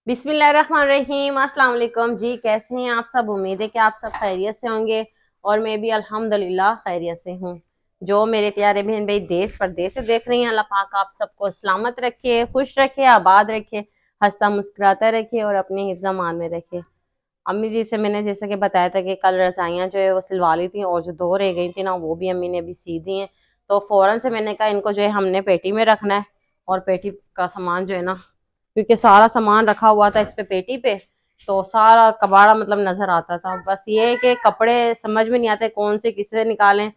बिस्मिल्लाहिर्रहमानिर्रहीम। अस्सलाम वालेकुम जी। कैसे हैं आप सब? उम्मीद है कि आप सब खैरियत से होंगे और मैं भी अल्हम्दुलिल्लाह खैरियत से हूँ। जो मेरे प्यारे बहन भाई देश परदेश से देख रही हैं, अल्लाह पाक आप सबको सलामत रखे, खुश रखे, आबाद रखे, हंसता मुस्कुराता रखे और अपने हिफ्ज़ अमान में रखे। अम्मी जी से मैंने जैसे कि बताया था कि कल रजाइयाँ जो है वो सिलवा ली थी और जो दो रह गई थी ना वो भी अम्मी ने अभी सी दी हैं। तो फौरन से मैंने कहा इनको जो है हमने पेटी में रखना है और पेटी का सामान जो है ना, क्योंकि सारा सामान रखा हुआ था इस पे पेटी पे, तो सारा कबाड़ा मतलब नजर आता था। बस ये है कि कपड़े समझ में नहीं आते कौन से किससे निकालें।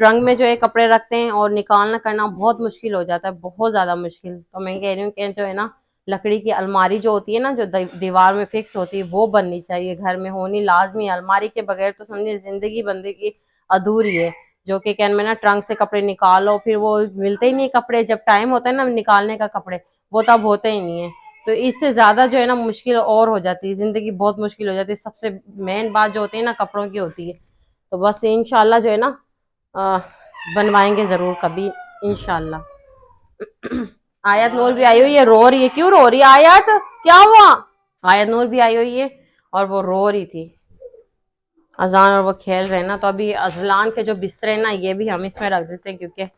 ट्रंक में जो है कपड़े रखते हैं और निकालना करना बहुत मुश्किल हो जाता है, बहुत ज्यादा मुश्किल। तो मैं कह रही हूँ कि जो है ना, लकड़ी की अलमारी जो होती है ना, जो दीवार में फिक्स होती है, वो बननी चाहिए, घर में होनी लाजमी है। अलमारी के बगैर तो समझिए जिंदगी बंदे की अधूरी है। जो कि कहने में ना, ट्रंक से कपड़े निकालो फिर वो मिलते ही नहीं कपड़े, जब टाइम होता है ना निकालने का कपड़े, वो तब होते ही नहीं है। तो इससे ज्यादा जो है ना मुश्किल और हो जाती है, जिंदगी बहुत मुश्किल हो जाती है। सबसे मेन बात जो होती है ना कपड़ों की होती है। तो बस इंशाल्लाह जो है ना, अ, बनवाएंगे जरूर कभी, इंशाल्लाह। आयत नूर भी आई हुई है, रो रही है। क्यों रो रही है आयत? क्या हुआ? आयत नूर भी आई हुई है और वो रो रही थी। अजान और वो खेल रहे हैं ना, तो अभी अजलान के जो बिस्तर है ना ये भी हम इसमें रख देते हैं, क्योंकि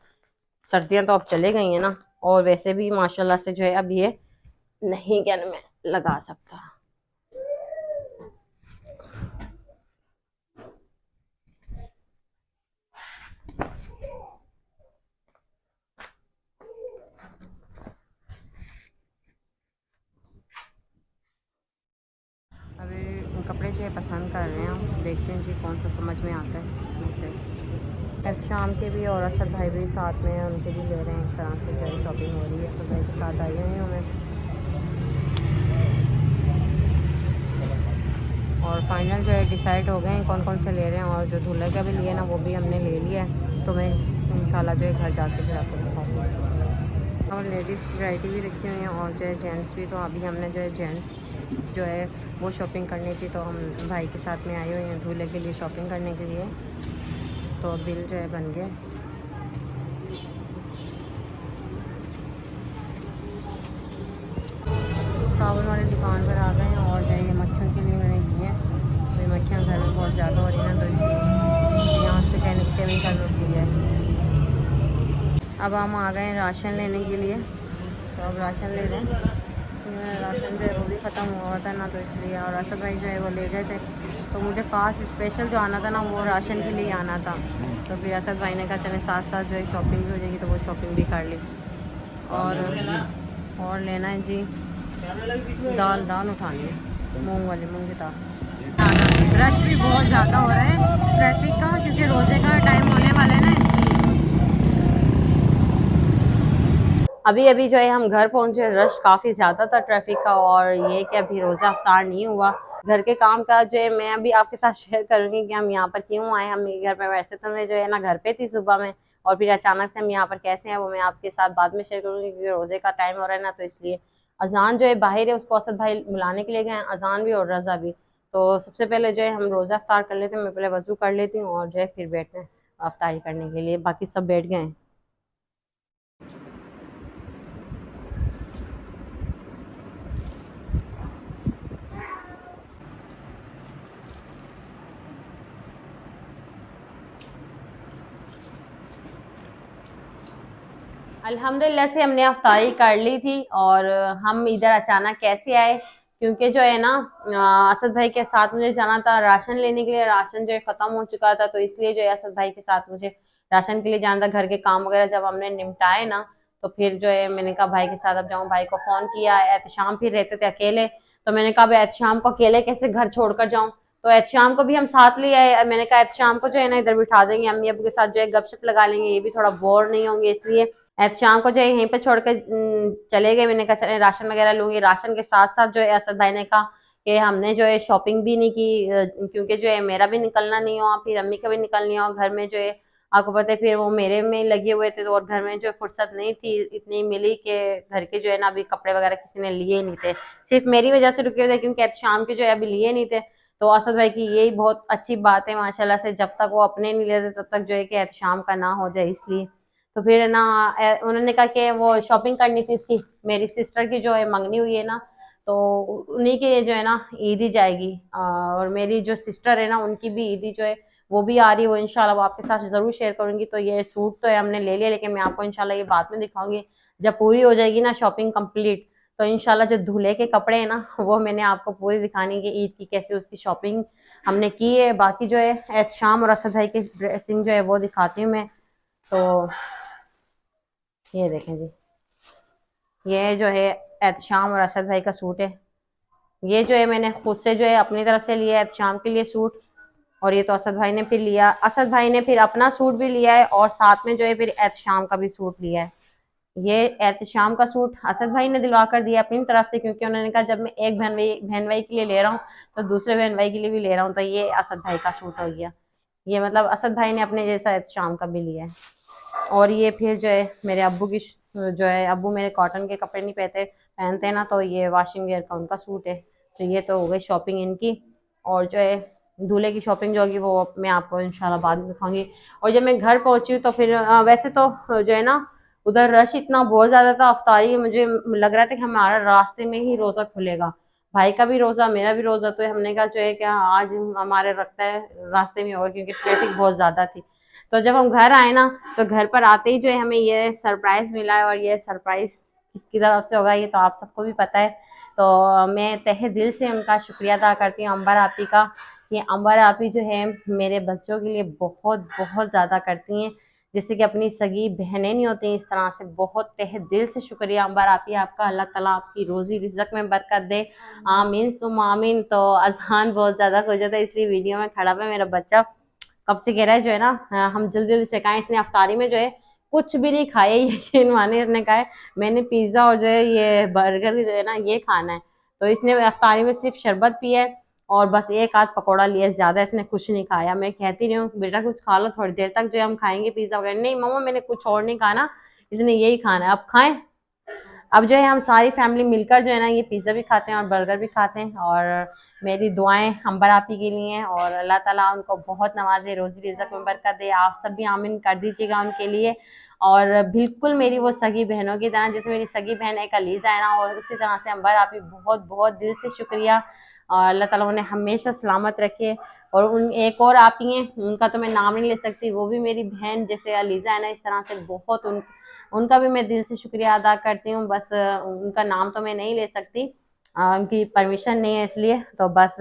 सर्दियां तो अब चले गई हैं ना। और वैसे भी माशाल्लाह से जो है अब ये नहीं क्या मैं लगा सकता। अभी कपड़े जो है पसंद कर रहे हैं हम, देखते हैं जी कौन सा समझ में आता है इसमें से। अब शाम के भी और असद भाई भी साथ में हैं, उनके भी ले रहे हैं। इस तरह से जो है शॉपिंग हो रही है। असद भाई के साथ आई हुई हूँ मैं। और फाइनल जो है डिसाइड हो गए हैं कौन कौन से ले रहे हैं, और जो दूल्हे का भी लिए ना वो भी हमने ले लिया है। तो मैं इंशाल्लाह जो है घर जाके फिर आपको दिखाऊँगी। और लेडीज़ वैरायटी भी रखी हुई हैं और जो है जेंट्स भी। तो अभी हमने जो है जेंट्स जो है वो शॉपिंग करनी थी, तो हम भाई के साथ में आए हुए हैं दूल्हे के लिए शॉपिंग करने के लिए। तो बिल जो है बन गए। साबुन वाली दुकान पर आ गए हैं और जो है ये मक्खियों के लिए मैंने लिए हैं। तो ये मक्खियाँ घर में बहुत ज़्यादा हो रही हैं, तो इसलिए यहाँ से केमिकल होती है। अब हम आ गए हैं राशन लेने के लिए, तो अब राशन ले रहे हैं। राशन जो है वो भी ख़त्म हुआ था ना, तो इसलिए। और असद भाई जो है वो ले गए थे, तो मुझे ख़ास स्पेशल जो आना था ना वो राशन के लिए आना था। तो फिर असद भाई ने कहा चले साथ साथ जो है शॉपिंग भी हो जाएगी, तो वो शॉपिंग भी कर ली। और लेना है जी, दाल दाल उठानी है, मूंग वाली मूंग की दाल। रश भी बहुत ज़्यादा हो रहा है ट्रैफिक का, क्योंकि रोज़े का टाइम होने वाला है ना, इसलिए। अभी अभी जो है हम घर पहुंचे, रश काफी ज्यादा था ट्रैफिक का। और ये कि अभी रोजा अफ्तार नहीं हुआ। घर के काम काज जो है मैं अभी आपके साथ शेयर करूंगी कि हम यहाँ पर क्यों आए। हम घर पे, वैसे तो मैं जो है ना घर पे थी सुबह में, और फिर अचानक से हम यहाँ पर कैसे हैं वो मैं आपके साथ बाद में शेयर करूंगी, क्योंकि रोजे का टाइम हो रहा है ना, तो इसलिए। अजान जो है बाहर है, उसको असद भाई बुलाने के लिए गए हैं, अजान भी और रजा भी। तो सबसे पहले जो है हम रोजा अफ्तार कर लेते हैं, मैं पहले वजू कर लेती हूँ और जो है फिर बैठते हैं अफ्तारी करने के लिए। बाकी सब बैठ गए हैं। अल्हम्दुलिल्लाह से हमने अफ्तारी कर ली थी। और हम इधर अचानक कैसे आए, क्योंकि जो है ना, असद भाई के साथ मुझे जाना था राशन लेने के लिए। राशन जो है खत्म हो चुका था, तो इसलिए जो है असद भाई के साथ मुझे राशन के लिए जाना था। घर के काम वगैरह जब हमने निपटाए ना, तो फिर जो है मैंने कहा भाई के साथ अब जाऊँ। भाई को फोन किया, एहतशाम फिर रहते थे अकेले, तो मैंने कहा भाई एहतशाम को अकेले कैसे घर छोड़कर जाऊँ। तो एहतशाम को भी हम साथ ले आए। मैंने कहा एहतशाम को जो है ना इधर बिठा देंगे, अम्मी अबू के साथ जो है गपशप लगा लेंगे, ये भी थोड़ा बोर नहीं होंगे, इसलिए शाम को जो है यहीं पे छोड़ के चले गए। मैंने कहा चले राशन वगैरह लूंगी। राशन के साथ साथ जो है असद भाई ने कहा कि हमने जो है शॉपिंग भी नहीं की, क्योंकि जो है मेरा भी निकलना नहीं हुआ, फिर अम्मी का भी निकलना नहीं हुआ। घर में जो है आपको पता है, फिर वो मेरे में लगे हुए थे, तो और घर में जो है फुर्सत नहीं थी इतनी मिली कि घर के जो है ना अभी कपड़े वगैरह किसी ने लिए नहीं थे। सिर्फ मेरी वजह से रुके हुए थे, क्योंकि शाम के जो है अभी लिए नहीं थे। तो असद भाई की यही बहुत अच्छी बात है माशाल्लाह से, जब तक वो अपने नहीं लेते तब तक जो है कि शाम का ना हो जाए, इसलिए। तो फिर ना उन्होंने कहा कि वो शॉपिंग करनी थी उसकी, मेरी सिस्टर की जो है मंगनी हुई है ना, तो उन्हीं के जो है ना ईद ही जाएगी। और मेरी जो सिस्टर है ना उनकी भी ईद ही जो है वो भी आ रही है, वो इंशाल्लाह वो आपके साथ जरूर शेयर करूंगी। तो ये सूट तो है हमने ले लिया, लेकिन मैं आपको इंशाल्लाह ये बाद में दिखाऊंगी जब पूरी हो जाएगी ना शॉपिंग कंप्लीट। तो इंशाल्लाह जो दूल्हे के कपड़े हैं ना वो मैंने आपको पूरी दिखानी है ईद की कैसे उसकी शॉपिंग हमने की है। बाकी जो है एहतशाम और असद भाई की ड्रेसिंग जो है वो दिखाती हूँ मैं। तो ये देखें जी, ये जो है एहतशाम और असद भाई का सूट है। ये जो है मैंने खुद से जो है अपनी तरफ से लिया है एहतशाम के लिए सूट, और ये तो असद भाई ने फिर लिया, असद भाई ने फिर अपना सूट भी लिया है और साथ में जो है फिर एहतशाम का भी सूट लिया है। ये एहतशाम का सूट असद भाई ने दिलवा कर दिया अपनी तरफ से, क्योंकि उन्होंने कहा जब मैं एक बहन भाई के लिए ले रहा हूँ तो दूसरे बहन भाई के लिए भी ले रहा हूँ, तो ये असद भाई का सूट हो गया। ये मतलब असद भाई ने अपने जैसा एहतशाम का भी लिया है। और ये फिर जो है मेरे अब्बू की जो है, अब्बू मेरे कॉटन के कपड़े नहीं पहनते ना, तो ये वाशिंग वेयर का उनका सूट है। तो ये तो हो गई शॉपिंग इनकी। और जो है दूल्हे की शॉपिंग जो होगी वो मैं आपको इंशाल्लाह बाद में दिखाऊंगी। और जब मैं घर पहुंची हूँ तो फिर वैसे तो जो है ना उधर रश इतना बहुत ज्यादा था, अफ्तारी मुझे लग रहा था कि हमारा रास्ते में ही रोजा खुलेगा, भाई का भी रोजा मेरा भी रोजा। तो हमने कहा जो है क्या आज हमारे रखता है रास्ते में होगा, क्योंकि ट्रैफिक बहुत ज्यादा थी। तो जब हम घर आए ना तो घर पर आते ही जो है हमें ये सरप्राइज मिला है, और ये सरप्राइज किसकी तरफ से होगा ये तो आप सबको भी पता है। तो मैं तहे दिल से उनका शुक्रिया अदा करती हूँ अंबर आपी का। ये अंबर आपी जो है मेरे बच्चों के लिए बहुत बहुत ज़्यादा करती हैं, जैसे कि अपनी सगी बहनें नहीं होती इस तरह से। बहुत तहे दिल से शुक्रिया अंबर आपी आपका, अल्लाह ताला आपकी रोजी रिज़्क में बरकत दे, आमीन सुम आमीन। तो अजहान बहुत ज़्यादा हो जाता है इसलिए वीडियो में खड़ा है मेरा बच्चा, कब से कह रहा है जो है ना हम जल्दी जल्दी से खाएं। इसने अफ्तारी में जो है कुछ भी नहीं खाया, यकीन माने इसने कहा है मैंने पिज्जा और जो है ये बर्गर जो है ना ये खाना है। तो इसने अफ्तारी में सिर्फ शरबत पिया है और बस एक आध पकौड़ा लिया, ज्यादा इसने कुछ नहीं खाया। मैं कहती रही हूँ बेटा कुछ खा लो थोड़ी देर तक जो है हम खाएंगे पिज्जा वगैरह, नहीं मम्मा मैंने कुछ और नहीं खाना, इसने यही खाना है अब खाएं। अब जो है हम सारी फैमिली मिलकर जो है ना ये पिज्ज़ा भी खाते हैं और बर्गर भी खाते हैं। और मेरी दुआएं अंबर आपी के लिए हैं, और अल्लाह ताला उनको बहुत नवाजे, रोजी रिज़्क में बरकत दे। आप सब भी आमीन कर दीजिएगा उनके लिए। और बिल्कुल मेरी वो सगी बहनों की तरह, जैसे मेरी सगी बहन एक अलीज़ा है ना, और उसी तरह से अंबर आपी बहुत बहुत दिल से शुक्रिया। और अल्लाह ताला उन्हें हमेशा सलामत रखे। और उन एक और आप ही हैं उनका तो मैं नाम नहीं ले सकती, वो भी मेरी बहन जैसे अलीज़ा है ना इस तरह से बहुत उनका भी मैं दिल से शुक्रिया अदा करती हूँ। बस उनका नाम तो मैं नहीं ले सकती, उनकी परमिशन नहीं है इसलिए। तो बस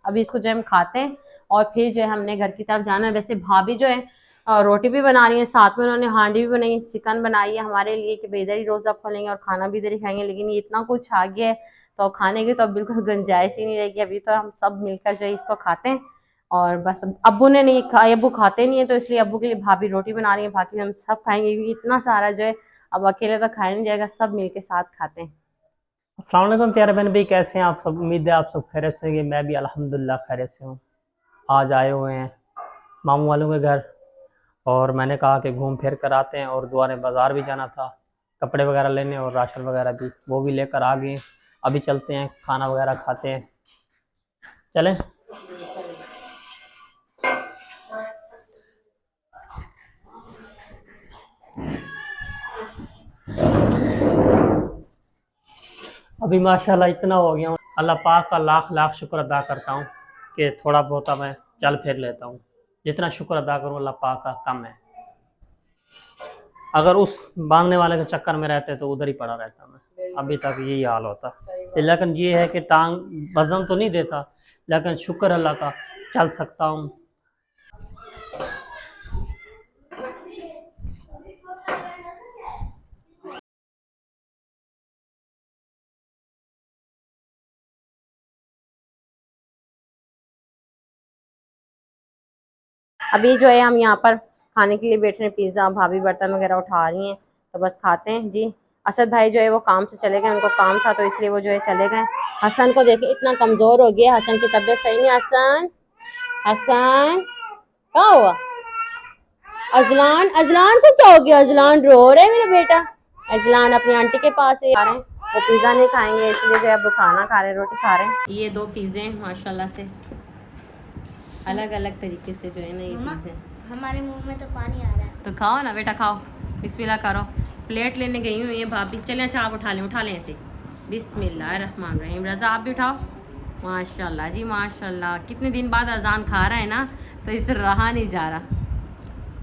अभी इसको जो हम खाते हैं और फिर जो है हमने घर की तरफ जाना है। वैसे भाभी जो है रोटी भी बना रही है, साथ में उन्होंने हांडी भी बनाई, चिकन बनाई है हमारे लिए कि भाई इधर ही रोजा खोलेंगे और खाना भी इधर ही खाएंगे। लेकिन ये इतना कुछ आ गया है तो खाने की तो बिल्कुल गुंजाइश ही नहीं रहेगी। अभी तो हम सब मिलकर जो है इसको खाते हैं। और बस अब्बू ने नहीं खाया, अब्बू खाते नहीं है तो इसलिए अब्बू के लिए भाभी रोटी बना रही है, बाकी हम सब खाएंगे क्योंकि इतना सारा जो है अब अकेले तो खाया नहीं जाएगा, सब मिलके साथ खाते हैं। अस्सलाम वालेकुम प्यारे बहन भाई, कैसे हैं आप सब? उम्मीद है आप सब खैरियत से होंगे। मैं भी अल्हम्दुलिल्लाह खैरियत से हूँ। आज आए हुए हैं मामू वालों के घर, और मैंने कहा कि घूम फिर कर आते हैं। और दोबारा बाज़ार भी जाना था कपड़े वगैरह लेने, और राशन वगैरह भी वो भी लेकर आ गए। अभी चलते हैं खाना वगैरह खाते हैं, चलें। अभी माशाल्लाह इतना हो गया हूँ, अल्लाह पाक का लाख लाख शुक्र अदा करता हूँ कि थोड़ा बहुत मैं चल फिर लेता हूँ। जितना शुक्र अदा करूँ अल्लाह पाक का कम है। अगर उस मांगने वाले के चक्कर में रहते तो उधर ही पड़ा रहता मैं, अभी तक यही हाल होता। लेकिन ये है कि टांग वजन तो नहीं देता, लेकिन शुक्र अल्लाह का चल सकता हूँ। अभी जो है हम यहाँ पर खाने के लिए बैठ रहे हैं, पिज्ज़ा, भाभी बर्तन वगैरह उठा रही हैं तो बस खाते हैं जी। असद भाई जो है वो काम से चले गए, उनको काम था तो इसलिए वो जो है चले गए। हसन को देखे इतना कमजोर हो गया, हसन की तबीयत सही नहीं। हसन, हसन क्या हुआ? अजलान, अजलान को क्या हो गया? अजलान रो रहे है मेरा बेटा। अजलान अपनी आंटी के पास आ रहे हैं, वो पिज्ज़ा नहीं खाएंगे इसलिए जो है वो खाना खा रहे हैं, रोटी खा रहे हैं। ये दो पिज़्ज़े हैं माशाल्लाह से, अलग अलग तरीके से जो है ना ये पिज़्ज़े। हमारे मुंह में तो पानी आ रहा है। तो खाओ ना बेटा, खाओ, बिस्मिल्लाह करो। प्लेट लेने गई हुई है भाभी, चलें अच्छा आप उठा लें ऐसे। बिस्मिल्लाहिर्रहमानिर्रहीम। रज़ा आप भी उठाओ। माशाल्लाह जी माशाल्लाह, कितने दिन बाद अजान खा रहा है ना, तो इससे रहा नहीं जा रहा।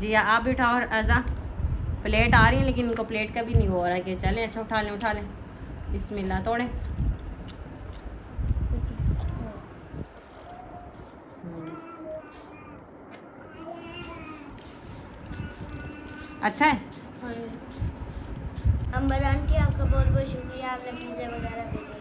जी आप भी उठाओ रज़ा। प्लेट आ रही है लेकिन इनको प्लेट का भी नहीं हो रहा है कि चलें। अच्छा उठा लें उठा लें। बिस्मिल्लाह तोड़ें। अच्छा है। अम्बरान की आपका बहुत बहुत शुक्रिया, आपने पिज़्ज़ा वगैरह भेजा।